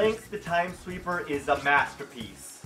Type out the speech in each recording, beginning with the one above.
Blinx the Time Sweeper is a masterpiece.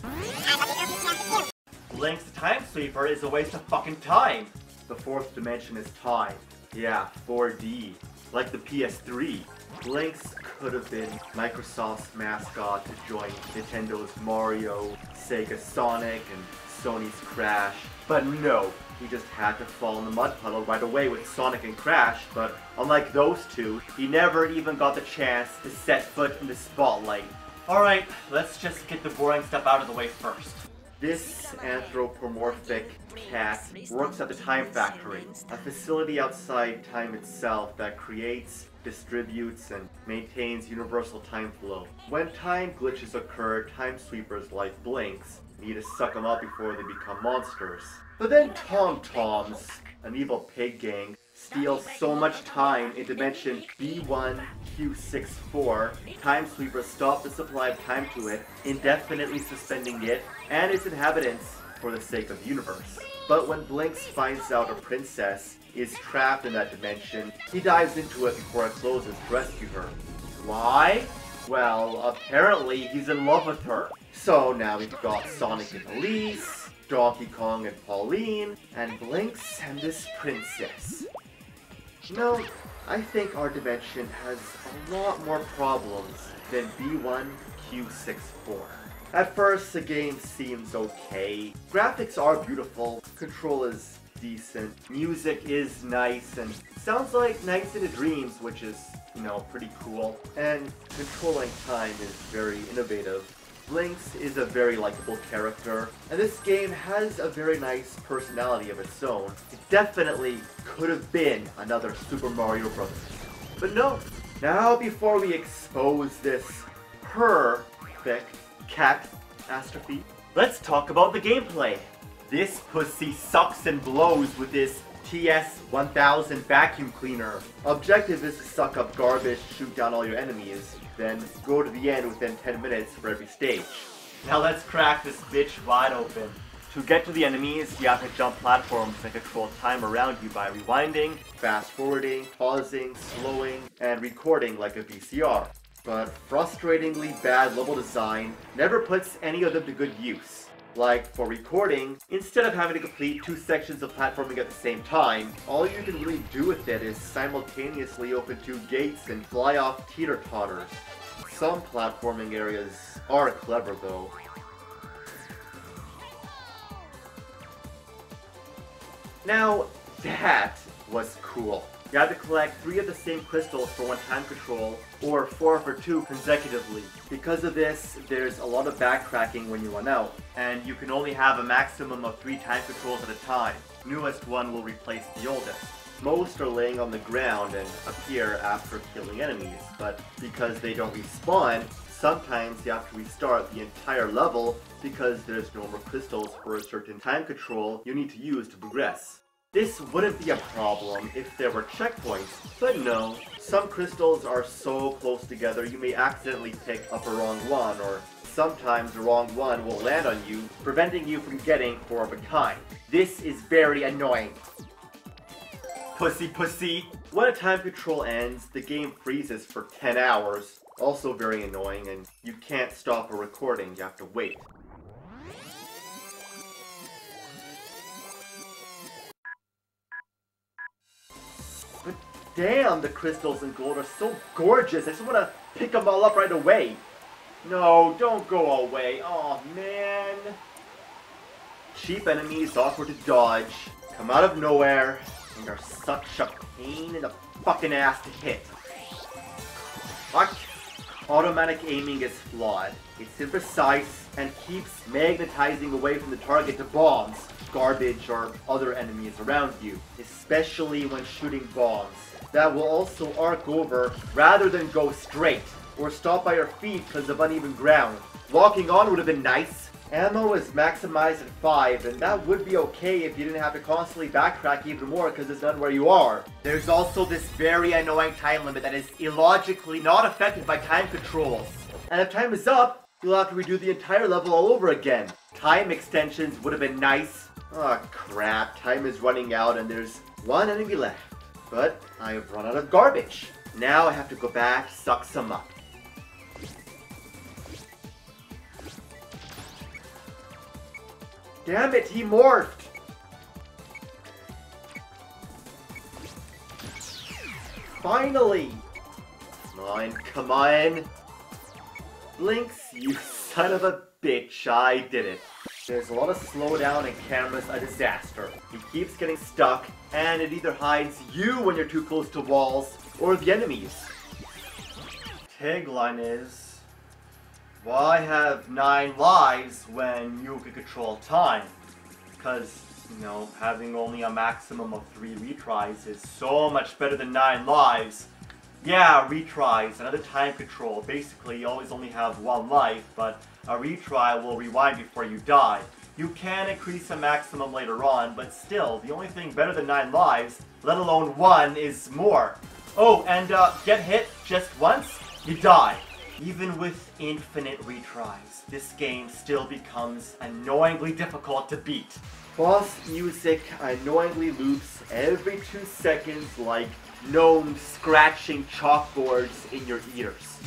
Blinx the Time Sweeper is a waste of fucking time. The fourth dimension is time. Yeah, 4D. Like the PS3. Blinx could have been Microsoft's mascot to join Nintendo's Mario, Sega Sonic, and Sony's Crash. But no, he just had to fall in the mud puddle right away with Sonic and Crash, but unlike those two, he never even got the chance to set foot in the spotlight. Alright, let's just get the boring stuff out of the way first. This anthropomorphic cat works at the Time Factory, a facility outside time itself that creates, distributes, and maintains universal time flow. When time glitches occur, time sweepers like Blinx need to suck them up before they become monsters. But then Tom-Toms, an evil pig gang, steals so much time in dimension B1Q64, time sweepers stop the supply of time to it, indefinitely suspending it and its inhabitants for the sake of the universe. But when Blinx finds out a princess is trapped in that dimension, he dives into it before it closes to rescue her. Why? Well, apparently he's in love with her. So now we've got Sonic and Elise, Donkey Kong and Pauline, and Blinx and this princess. No, I think our dimension has a lot more problems than B1Q64. At first, the game seems okay. Graphics are beautiful, control is decent, music is nice, and sounds like Nights into Dreams, which is, pretty cool. And controlling time is very innovative. Blinx is a very likable character, and this game has a very nice personality of its own. It definitely could have been another Super Mario Bros. But no. Now before we expose this perfect catastrophe, let's talk about the gameplay. This pussy sucks and blows with this TS-1000 vacuum cleaner. Objective is to suck up garbage, shoot down all your enemies, then go to the end within 10 minutes for every stage. Now let's crack this bitch wide open. To get to the enemies, you have to jump platforms and control time around you by rewinding, fast forwarding, pausing, slowing, and recording like a VCR. But frustratingly bad level design never puts any of them to good use. Like, for recording, instead of having to complete 2 sections of platforming at the same time, all you can really do with it is simultaneously open 2 gates and fly off teeter-totters. Some platforming areas are clever though. Now, that was cool. You had to collect 3 of the same crystals for 1 time control, or 4 for 2 consecutively. Because of this, there's a lot of backtracking when you run out, and you can only have a maximum of 3 time controls at a time. Newest one will replace the oldest. Most are laying on the ground and appear after killing enemies, but because they don't respawn, sometimes you have to restart the entire level because there's no more crystals for a certain time control you need to use to progress. This wouldn't be a problem if there were checkpoints, but no. Some crystals are so close together you may accidentally pick up a wrong one, or sometimes the wrong one will land on you, preventing you from getting 4 of a kind. This is very annoying. Pussy. When a time control ends, the game freezes for 10 hours. Also very annoying, and you can't stop a recording, you have to wait. But damn, the crystals and gold are so gorgeous. I just want to pick them all up right away. No, don't go away. Aw, man. Cheap enemies, awkward to dodge, come out of nowhere, and are such a pain in the fucking ass to hit. Fuck. Automatic aiming is flawed. It's imprecise and keeps magnetizing away from the target to bombs, garbage, or other enemies around you, especially when shooting bombs. That will also arc over rather than go straight, or stop by your feet because of uneven ground. Locking on would have been nice. Ammo is maximized at 5, and that would be okay if you didn't have to constantly backtrack even more because it's not where you are. There's also this very annoying time limit that is illogically not affected by time controls. And if time is up, you'll have to redo the entire level all over again. Time extensions would have been nice. Oh crap, time is running out and there's 1 enemy left. But I have run out of garbage. Now I have to go back, suck some up. Damn it, he morphed! Finally! Come on, come on! Blinx, you son of a bitch, I did it. There's a lot of slowdown and camera's a disaster. He keeps getting stuck, and it either hides you when you're too close to walls, or the enemies. Tagline is, why have 9 lives when you can control time? Because, you know, having only a maximum of 3 retries is so much better than 9 lives. Yeah, retries, another time control. Basically, you always only have 1 life, but a retry will rewind before you die. You can increase the maximum later on, but still, the only thing better than 9 lives, let alone 1, is more. Oh, and get hit just once, you die. Even with infinite retries, this game still becomes annoyingly difficult to beat. Boss music annoyingly loops every 2 seconds like gnomes scratching chalkboards in your ears.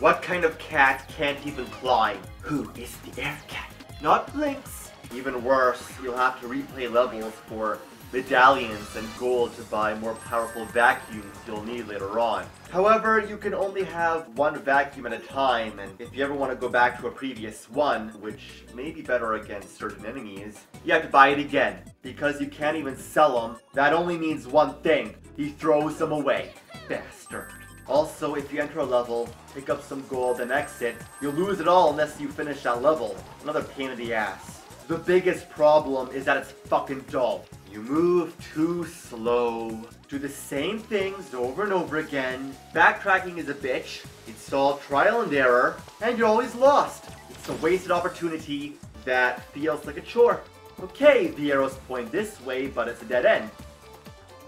What kind of cat can't even climb? Who is the air cat? Not Blinx. Even worse, you'll have to replay levels for medallions and gold to buy more powerful vacuums you'll need later on. However, you can only have 1 vacuum at a time, and if you ever want to go back to a previous one, which may be better against certain enemies, you have to buy it again. Because you can't even sell them, that only means one thing: he throws them away. Bastard. Also, if you enter a level, pick up some gold and exit, you'll lose it all unless you finish that level. Another pain in the ass. The biggest problem is that it's fucking dull. You move too slow, do the same things over and over again, backtracking is a bitch, it's all trial and error, and you're always lost. It's a wasted opportunity that feels like a chore. Okay, the arrows point this way, but it's a dead end.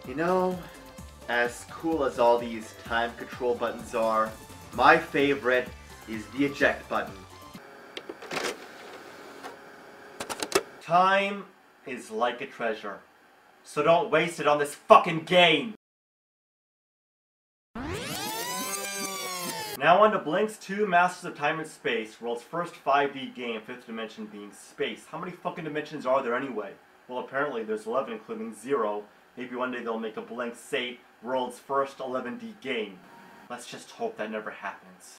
You know, as cool as all these time control buttons are, my favorite is the eject button. Time is like a treasure, so don't waste it on this fucking game! Now on to Blinx 2 Masters of Time and Space, world's first 5D game, 5th dimension being space. How many fucking dimensions are there anyway? Well, apparently there's 11, including 0. Maybe one day they'll make a Blinx 8, world's first 11D game. Let's just hope that never happens.